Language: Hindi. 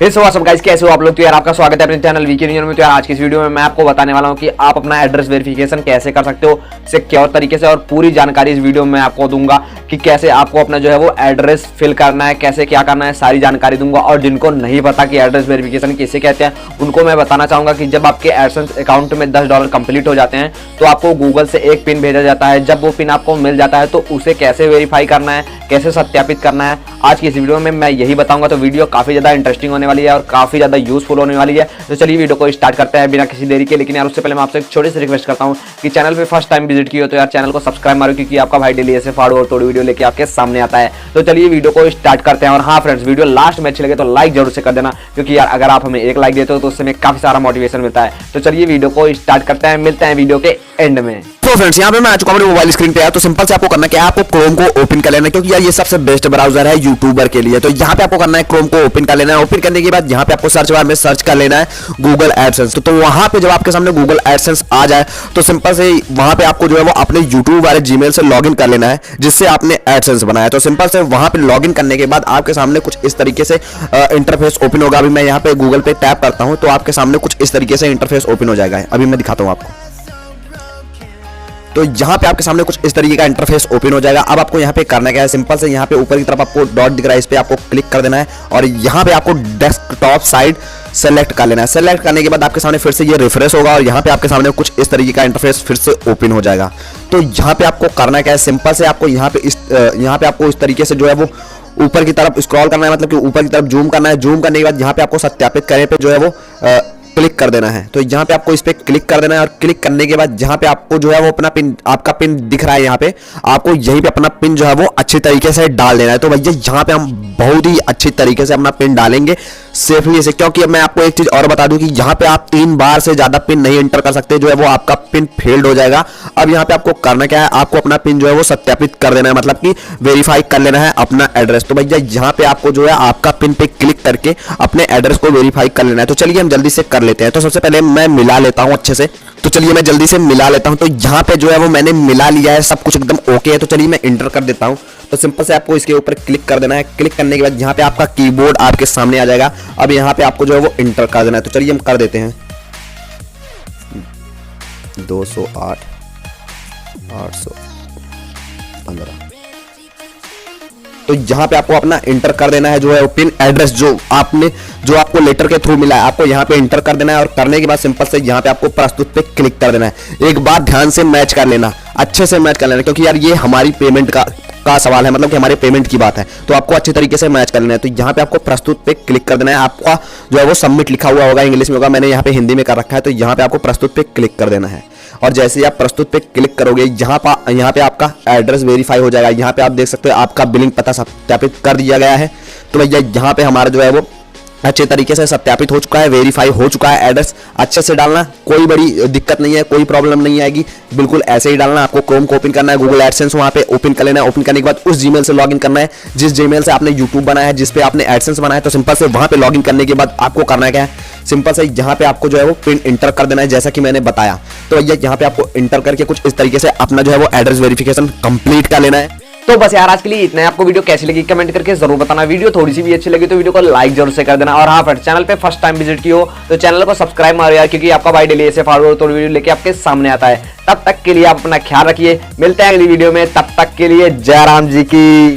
सब गाइस, कैसे हो आप लोग। तो यार आपका स्वागत है अपने चैनल vkneon में। तो यार आज की इस वीडियो में मैं आपको बताने वाला हूं कि आप अपना एड्रेस वेरिफिकेशन कैसे कर सकते हो, सिक्योर तरीके से, और पूरी जानकारी इस वीडियो में मैं आपको दूंगा कि कैसे आपको अपना जो है वो एड्रेस फिल करना है, कैसे क्या करना है, सारी जानकारी दूंगा। और जिनको नहीं पता कि एड्रेस वेरिफिकेशन किसे कहते हैं, उनको मैं बताना चाहूंगा कि जब आपके एडसेंस अकाउंट में $10 कंप्लीट हो जाते हैं तो आपको गूगल से एक पिन भेजा जाता है। जब वो पिन आपको मिल जाता है तो उसे कैसे वेरीफाई करना है, कैसे सत्यापित करना है, आज की इस वीडियो में मैं यही बताऊंगा। तो वीडियो काफी ज्यादा इंटरेस्टिंग होने वाली है और काफी ज्यादा यूजफुल होने वाली है। तो चलिए वीडियो को स्टार्ट करते हैं बिना किसी देरी के। लेकिन यार उससे पहले मैं आपसे एक छोटी सी रिक्वेस्ट करता हूं कि चैनल पे फर्स्ट टाइम विजिट की हो तो यार चैनल को सब्सक्राइब मारो, क्योंकि आपका भाई डेली ऐसे फाड़ू और तोड़ी वीडियो लेके आपके सामने आता है। तो चलिए वीडियो को स्टार्ट करते हैं। और हाँ फ्रेंड्स, वीडियो लास्ट में अच्छी लगे तो लाइक जरूर से कर देना, क्योंकि यार अगर आप हमें एक लाइक देते हो तो उससे हमें काफी सारा मोटिवेशन मिलता है। तो चलिए वीडियो को स्टार्ट करते हैं, मिलते हैं वीडियो के एंड में। तो फ्रेंड्स यहाँ पे मैं आ चुका हूँ मोबाइल स्क्रीन पे। तो सिंपल से आपको करना क्या है, आपको क्रोम को ओपन कर लेना है, क्योंकि यार ये सबसे बेस्ट ब्राउजर है यूट्यूबर के लिए। तो यहाँ पे आपको करना है क्रोम को ओपन कर लेना है। ओपन करने के बाद यहाँ पे आपको सर्च बार में सर्च कर लेना है गूगल एडसेंस। तो वहां पे जब आपके सामने गूगल एडसेंस आ जाए तो सिंपल से वहां पे आपको जो है वो अपने यूट्यूब वाले जीमेल से लॉगिन कर लेना है जिससे आपने एडसेंस बनाया। तो सिंपल से वहां पे लॉगिन करने के बाद आपके सामने कुछ इस तरीके से इंटरफेस ओपन होगा। अभी मैं यहाँ पे गूगल पे टैप करता हूँ तो आपके सामने कुछ इस तरीके से इंटरफेस ओपन हो जाएगा। अभी मैं दिखाता हूँ आपको। तो यहाँ पे आपके सामने कुछ इस तरीके का इंटरफेस ओपन हो जाएगा। अब आपको यहाँ पे करना क्या है, सिंपल से यहाँ पे ऊपर की तरफ आपको डॉट दिख रहा है, इस पे आपको क्लिक कर देना है और यहाँ पे आपको डेस्कटॉप साइड सेलेक्ट कर लेना है। सेलेक्ट करने के बाद आपके सामने फिर से ये रिफ्रेश होगा और यहाँ पे आपके सामने कुछ इस तरीके का इंटरफेस फिर से ओपन हो जाएगा। तो यहाँ पे आपको करना क्या है, सिंपल से आपको यहाँ पे आपको इस तरीके से जो है वो ऊपर की तरफ स्क्रॉल करना है, मतलब कि ऊपर की तरफ जूम करना है। जूम करने के बाद यहाँ पे आपको सत्यापित करने पे जो है वो क्लिक कर देना है। तो यहाँ पे आपको इस पे क्लिक कर देना है और क्लिक करने के बाद जहाँ पे आपको जो है वो अपना पिन, आपका पिन दिख रहा है, यहाँ पे आपको यहीं पे अपना पिन जो है वो अच्छी तरीके से डाल देना है। तो भैया यहाँ पे हम बहुत ही अच्छी तरीके से अपना पिन डालेंगे सेफली से, क्योंकि मैं आपको एक चीज और बता दूं कि यहाँ पे आप 3 बार से ज्यादा पिन नहीं एंटर कर सकते, जो है वो आपका पिन फेल्ड हो जाएगा। अब यहाँ पे आपको करना क्या है, आपको अपना पिन जो है वो सत्यापित कर देना है, मतलब कि वेरीफाई कर लेना है अपना एड्रेस। तो भैया यहाँ पे आपको जो है आपका पिन पे क्लिक करके अपने एड्रेस को वेरीफाई कर लेना है। तो चलिए हम जल्दी से कर लेते हैं। तो सबसे पहले मैं मिला लेता हूं अच्छे से। तो चलिए मैं जल्दी से मिला लेता हूं। तो यहाँ पे जो है वो मैंने मिला लिया है, सब कुछ एकदम ओके है। तो चलिए मैं इंटर कर देता हूं। तो सिंपल से आपको इसके ऊपर क्लिक कर देना है। क्लिक करने के बाद यहाँ पे आपका कीबोर्ड आपके सामने आ जाएगा। अब यहाँ पे आपको जो है वो इंटर कर देना है। तो चलिए हम कर देते हैं 208 815। तो यहाँ पे आपको अपना इंटर कर देना है जो है पिन एड्रेस जो आपको लेटर के थ्रू मिला है, आपको यहाँ पे इंटर कर देना है। और करने के बाद सिंपल से यहाँ पे आपको प्रस्तुत पे क्लिक कर देना है। एक बात ध्यान से मैच कर लेना, अच्छे से मैच कर लेना, क्योंकि यार ये हमारी पेमेंट का सवाल है, मतलब कि हमारे पेमेंट की बात है। तो आपको अच्छी तरीके से मैच कर लेना है। तो यहाँ पे आपको प्रस्तुत पे क्लिक कर देना है। आपका जो है वो सबमिट लिखा हुआ होगा, इंग्लिश में होगा, मैंने यहाँ पे हिंदी में कर रखा है। तो यहाँ पे आपको प्रस्तुत पे क्लिक कर देना है और जैसे ही आप प्रस्तुत पे क्लिक करोगे यहाँ पे आपका एड्रेस वेरीफाई हो जाएगा। यहाँ पे आप देख सकते हो आपका बिलिंग पता सत्यापित कर दिया गया है। तो भैया यहाँ पे हमारा जो है वो अच्छे तरीके से सत्यापित हो चुका है, वेरीफाई हो चुका है। एड्रेस अच्छे से डालना, कोई बड़ी दिक्कत नहीं है, कोई प्रॉब्लम नहीं आएगी, बिल्कुल ऐसे ही डालना। आपको क्रोम को ओपन करना है, गूगल एडसेंस वहां पे ओपन कर लेना है। ओपन करने के बाद उस जीमेल से लॉगिन करना है जिस जीमेल से आपने यूट्यूब बनाया है, जिस पे आपने एडसेंस बनाया है। तो सिंपल से वहां पे लॉगिन करने के बाद आपको करना क्या है, सिंपल से यहाँ पे आपको जो है वो पिन इंटर कर देना है, जैसा कि मैंने बताया। तो भैया यहाँ पे आपको इंटर करके कुछ इस तरीके से अपना जो है वो एड्रेस वेरिफिकेशन कंप्लीट कर लेना है। तो बस यार आज के लिए इतना है। आपको वीडियो कैसी लगी कमेंट करके जरूर बताना। वीडियो थोड़ी सी भी अच्छी लगी तो वीडियो को लाइक जरूर से कर देना। और हाँ फ्रेंड्स, चैनल पे फर्स्ट टाइम विजिट की हो तो चैनल को सब्सक्राइब मारो यार, क्योंकि आपका भाई डेली ऐसे फाड़ू और वीडियो लेके आपके सामने आता है। तब तक के लिए आप अपना ख्याल रखिए, मिलते हैं अगली वीडियो में। तब तक के लिए जय राम जी की।